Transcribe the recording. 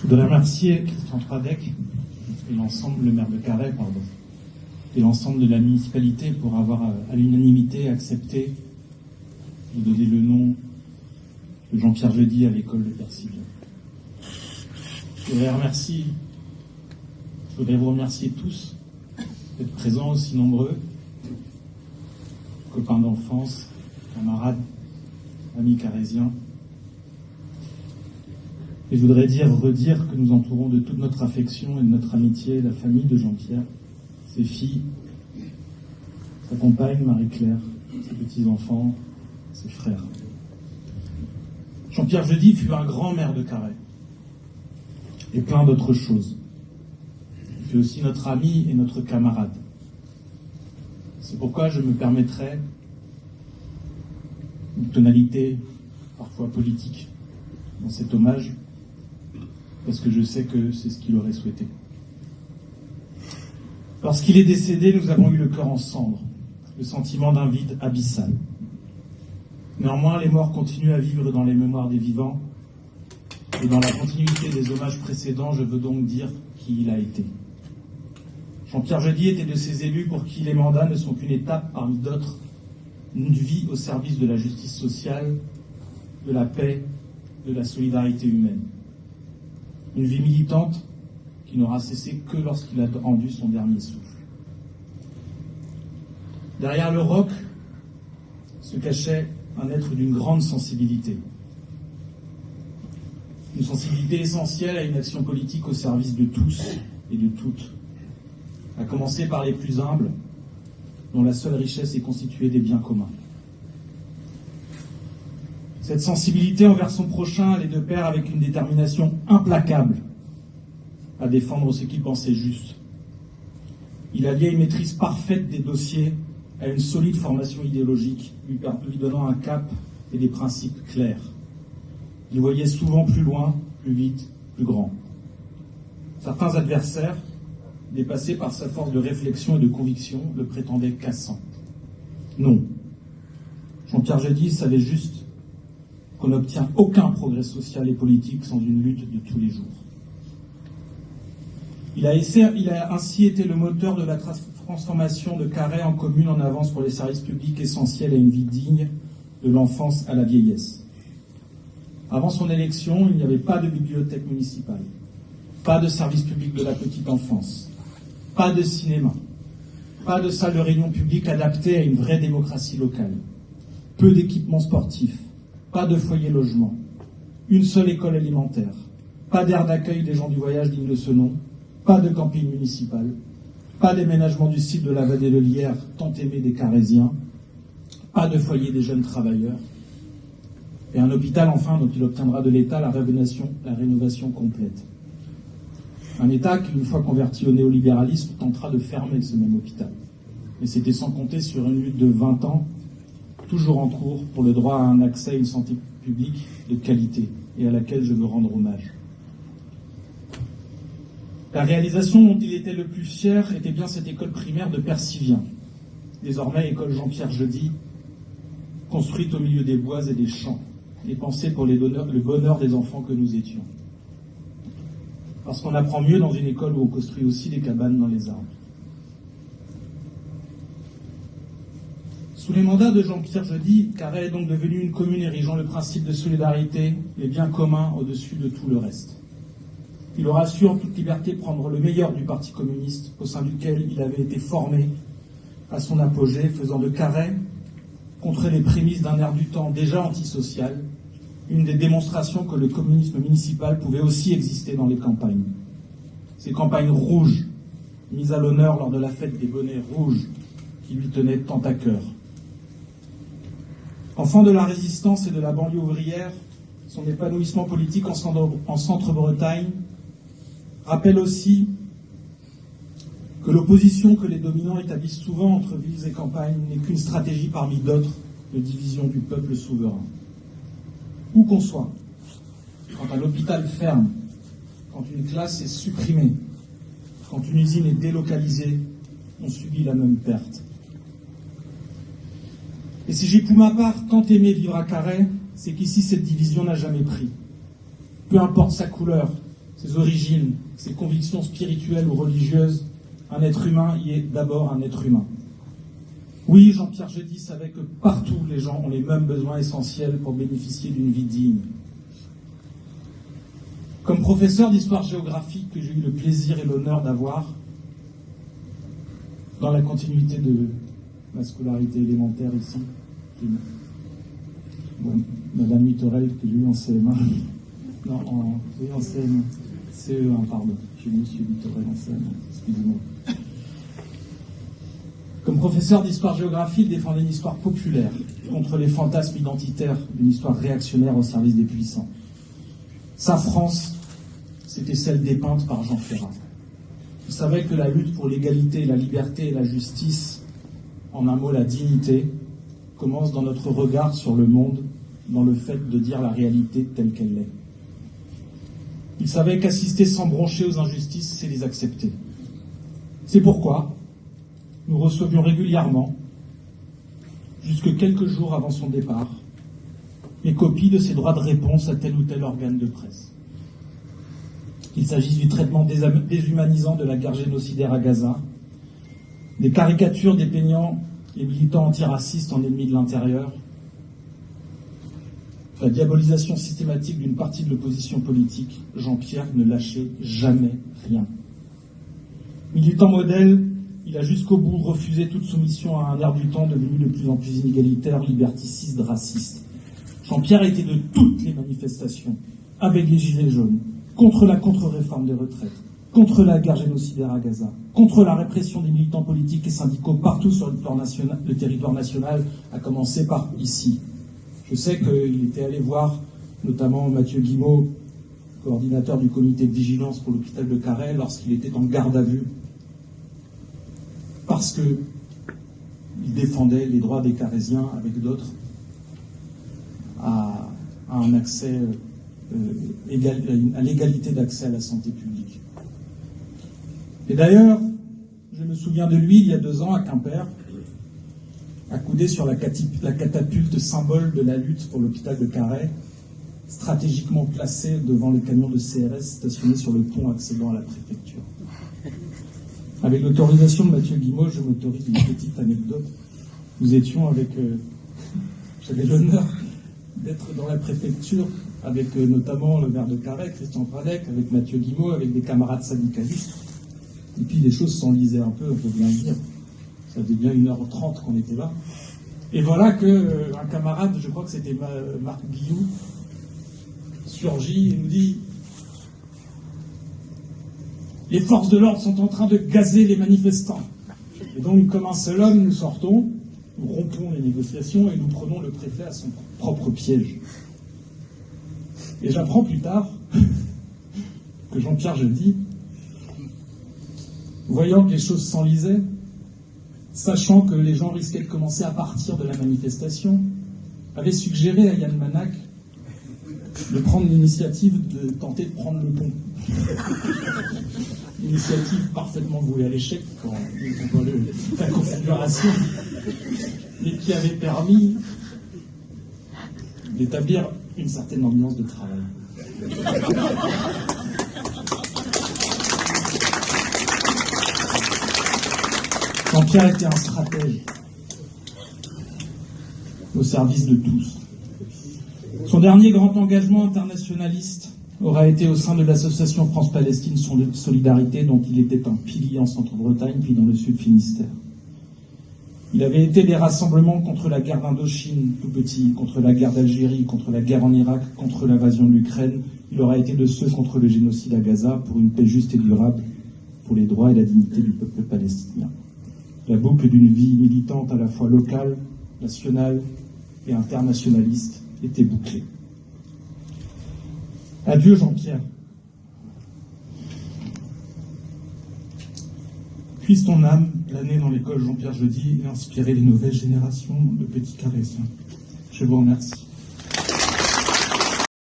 voudrais remercier Christian Troadec et l'ensemble, le maire de Carhaix, et l'ensemble de la municipalité pour avoir à l'unanimité accepté de donner le nom de Jean-Pierre Jeudi à l'école de Percivien. Je voudrais vous remercier tous d'être présents aussi nombreux, copains d'enfance, camarades, amis carhésiens. Et je voudrais redire que nous entourons de toute notre affection et de notre amitié la famille de Jean-Pierre, ses filles, sa compagne Marie-Claire, ses petits-enfants, ses frères. Jean-Pierre Jeudi fut un grand maire de Carhaix et plein d'autres choses. Il fut aussi notre ami et notre camarade. C'est pourquoi je me permettrai une tonalité parfois politique dans cet hommage, parce que je sais que c'est ce qu'il aurait souhaité. Lorsqu'il est décédé, nous avons eu le cœur en cendres, le sentiment d'un vide abyssal. Néanmoins, les morts continuent à vivre dans les mémoires des vivants, et dans la continuité des hommages précédents, je veux donc dire qui il a été. Jean-Pierre Jeudi était de ces élus pour qui les mandats ne sont qu'une étape parmi d'autres, une vie au service de la justice sociale, de la paix, de la solidarité humaine. Une vie militante qui n'aura cessé que lorsqu'il a rendu son dernier souffle. Derrière le roc se cachait un être d'une grande sensibilité. Une sensibilité essentielle à une action politique au service de tous et de toutes. À commencer par les plus humbles, dont la seule richesse est constituée des biens communs. Cette sensibilité envers son prochain allait de pair avec une détermination implacable à défendre ce qu'il pensait juste. Il alliait une maîtrise parfaite des dossiers à une solide formation idéologique, lui donnant un cap et des principes clairs. Il voyait souvent plus loin, plus vite, plus grand. Certains adversaires, dépassés par sa force de réflexion et de conviction, le prétendaient cassant. Non. Jean-Pierre Jeudi savait juste qu'on n'obtient aucun progrès social et politique sans une lutte de tous les jours. Il a ainsi été le moteur de la transformation de Carhaix en commune en avance pour les services publics essentiels à une vie digne de l'enfance à la vieillesse. Avant son élection, il n'y avait pas de bibliothèque municipale, pas de service public de la petite enfance, pas de cinéma, pas de salle de réunion publique adaptée à une vraie démocratie locale, peu d'équipements sportifs, pas de foyer logement, une seule école alimentaire, pas d'aire d'accueil des gens du voyage digne de ce nom, pas de camping municipal, pas d'aménagement du site de la vallée de Lierre, tant aimé des Carhésiens, pas de foyer des jeunes travailleurs, et un hôpital enfin dont il obtiendra de l'État la rénovation complète. Un État qui, une fois converti au néolibéralisme, tentera de fermer ce même hôpital. Mais c'était sans compter sur une lutte de 20 ans, toujours en cours, pour le droit à un accès à une santé publique de qualité, et à laquelle je veux rendre hommage. La réalisation dont il était le plus fier était bien cette école primaire de Percivien, désormais école Jean-Pierre Jeudi, construite au milieu des bois et des champs, et pensée pour le bonheur des enfants que nous étions. Parce qu'on apprend mieux dans une école où on construit aussi des cabanes dans les arbres. Sous les mandats de Jean-Pierre Jeudi, Carhaix est donc devenue une commune érigeant le principe de solidarité, les biens communs au-dessus de tout le reste. Il aura su en toute liberté prendre le meilleur du Parti communiste, au sein duquel il avait été formé à son apogée, faisant de Carhaix, contre les prémices d'un air du temps déjà antisocial, une des démonstrations que le communisme municipal pouvait aussi exister dans les campagnes. Ces campagnes rouges, mises à l'honneur lors de la fête des bonnets rouges, qui lui tenaient tant à cœur. Enfant de la résistance et de la banlieue ouvrière, son épanouissement politique en Centre-Bretagne rappelle aussi que l'opposition que les dominants établissent souvent entre villes et campagnes n'est qu'une stratégie parmi d'autres de division du peuple souverain. Où qu'on soit, quand un hôpital ferme, quand une classe est supprimée, quand une usine est délocalisée, on subit la même perte. Et si j'ai pour ma part tant aimé vivre à Carhaix, c'est qu'ici cette division n'a jamais pris. Peu importe sa couleur, ses origines, ses convictions spirituelles ou religieuses, un être humain y est d'abord un être humain. Oui, Jean-Pierre Jeudy savait que partout les gens ont les mêmes besoins essentiels pour bénéficier d'une vie digne. Comme professeur d'histoire-géographie que j'ai eu le plaisir et l'honneur d'avoir, dans la continuité de ma scolarité élémentaire ici, Madame Mitterel que j'ai eu en CM1, non, en CE1, pardon, j'ai eu Monsieur Mitterel en CM1, excusez-moi. Comme professeur d'histoire-géographie, il défendait une histoire populaire contre les fantasmes identitaires d'une histoire réactionnaire au service des puissants. Sa France, c'était celle dépeinte par Jean Ferrat. Il savait que la lutte pour l'égalité, la liberté et la justice, en un mot la dignité, commence dans notre regard sur le monde, dans le fait de dire la réalité telle qu'elle est. Il savait qu'assister sans broncher aux injustices, c'est les accepter. C'est pourquoi nous recevions régulièrement, jusque quelques jours avant son départ, les copies de ses droits de réponse à tel ou tel organe de presse. Qu'il s'agisse du traitement déshumanisant de la guerre génocidaire à Gaza, des caricatures dépeignant les militants antiracistes en ennemis de l'intérieur, la diabolisation systématique d'une partie de l'opposition politique, Jean-Pierre ne lâchait jamais rien. Militant modèle, il a jusqu'au bout refusé toute soumission à un air du temps devenu de plus en plus inégalitaire, liberticide, raciste. Jean-Pierre était de toutes les manifestations, avec les gilets jaunes, contre la contre-réforme des retraites, contre la guerre génocidaire à Gaza, contre la répression des militants politiques et syndicaux partout sur le territoire national, à commencer par ici. Je sais qu'il était allé voir notamment Mathieu Guimot, coordinateur du comité de vigilance pour l'hôpital de Carhaix, lorsqu'il était en garde à vue, parce qu'il défendait les droits des Carhésiens, avec d'autres, à un accès à l'égalité d'accès à la santé publique. Et d'ailleurs, je me souviens de lui il y a 2 ans à Quimper, accoudé sur la catapulte symbole de la lutte pour l'hôpital de Carhaix, stratégiquement placé devant les camions de CRS stationnés sur le pont accédant à la préfecture. Avec l'autorisation de Mathieu Guimot, je m'autorise une petite anecdote. Nous étions j'avais l'honneur d'être dans la préfecture avec notamment le maire de Carhaix, Christian Pradec, avec Mathieu Guimot, avec des camarades syndicalistes. Et puis les choses s'enlisaient un peu, on peut bien le dire. Ça faisait bien 1h30 qu'on était là. Et voilà qu'un camarade, je crois que c'était Marc Guillou, surgit et nous dit « Les forces de l'ordre sont en train de gazer les manifestants. » Et donc, comme un seul homme, nous sortons, nous rompons les négociations et nous prenons le préfet à son propre piège. Et j'apprends plus tard que Jean-Pierre Jeudy, voyant que les choses s'enlisaient, sachant que les gens risquaient de commencer à partir de la manifestation, avait suggéré à Yann Manac de prendre l'initiative de tenter de prendre le pont. Initiative parfaitement vouée à l'échec quand on voit la configuration, et qui avait permis d'établir une certaine ambiance de travail. Jean-Pierre était un stratège au service de tous. Son dernier grand engagement internationaliste aura été au sein de l'association France-Palestine Solidarité, dont il était un pilier en Centre-Bretagne, puis dans le Sud Finistère. Il avait été des rassemblements contre la guerre d'Indochine, tout petit, contre la guerre d'Algérie, contre la guerre en Irak, contre l'invasion de l'Ukraine. Il aura été de ceux contre le génocide à Gaza, pour une paix juste et durable, pour les droits et la dignité du peuple palestinien. La boucle d'une vie militante à la fois locale, nationale et internationaliste était bouclée. Adieu Jean-Pierre. Puisse ton âme planer dans l'école Jean-Pierre Jeudy et inspirer les nouvelles générations de petits Carhésiens. Je vous remercie.